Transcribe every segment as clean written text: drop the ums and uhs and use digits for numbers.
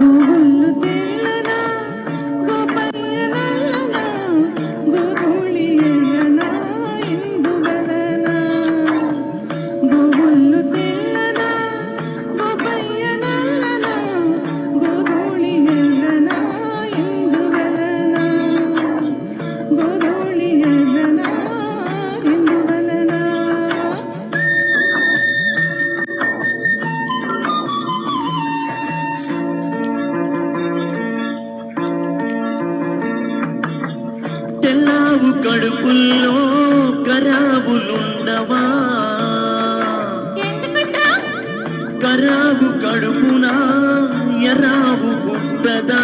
గోవుళ్ళు తెల్లన గోపయ్య నల్లన గోధూళి ఎర్రన ఇందువలన గోవుళ్ళు తెల్లన గోపయ్య నల్లన గోధూళి ఎర్రన ఇందువలన గోధూళి ఎర్రన ఇందువలన తెల్లావు కడుపుల్లో కరావులుండవా కరావు కడుపున ఎరావు పుట్టదా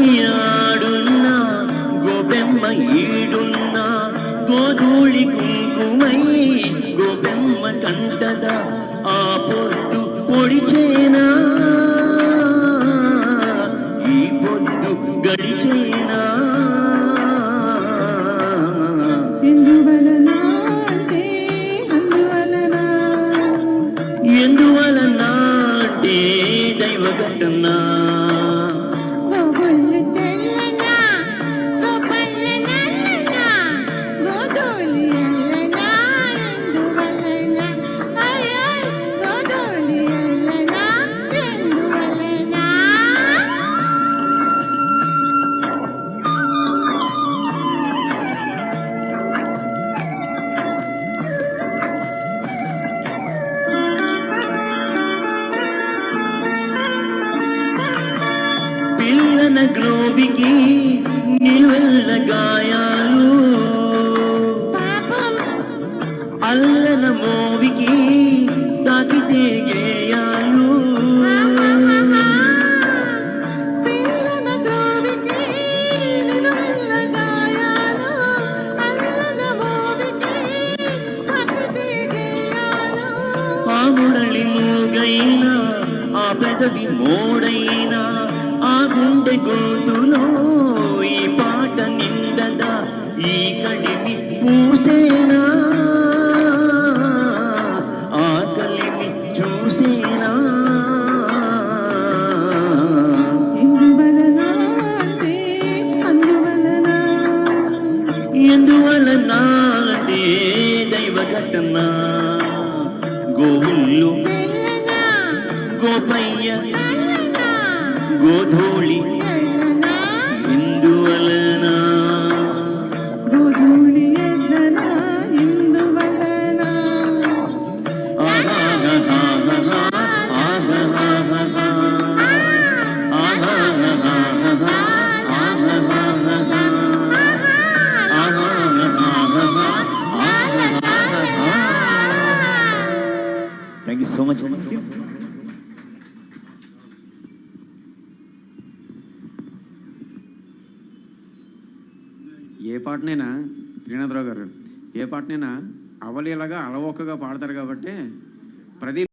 గోపయ్యాడున్నా గోపెమ్మ ఈడున్నా గోధూళి కుంకుమై గోపెమ్మ కంటదా ఆ పొద్దు పొడిచేనా ఈ పొద్దు గడిచేనా ఎందువలన అంటే అందువలన ఎందువలన అంటే దైవ ఘటన గోవుళ్ళు తెల్లన గోపయ్య నల్లన గోధూళి ఎర్రన ఎందువలన అయ్యయ్ గోధూళి ఎర్రన ఎందువలన పిల్లన గ్రోవికి నిలువెల్ల గాయాలు పాపం అల్లన మోవికి తాకితే గేయాలు పిల్లన గ్రోవికి నిలువెల్ల గాయాలు అల్లన మోవికి తాకితే గేయాలు ఆ మురళి మూగైనా ఆ పెదవి మోడైనా ఆ గుండె గొంతులో ఈ పాట నిండదా ఈ కడిమి పూసేనా ఆ కలిమి చూసేనా ఎందువలన అంటే అందువలన ఎందువలన అంటే దైవ ఘటన గోవుళ్ళు తెల్లన గోపయ్య నల్లన గోధూళి ఎర్రన ఎందువలన గోధూళి ఎర్రన ఇందువలన థ్యాంక్ యూ సో మచ్. ఏ పాటనైనా త్రినాథరావు గారు ఏ పాటనైనా అవలీలగా అలవోకగా పాడతారు కాబట్టి ప్రదీప్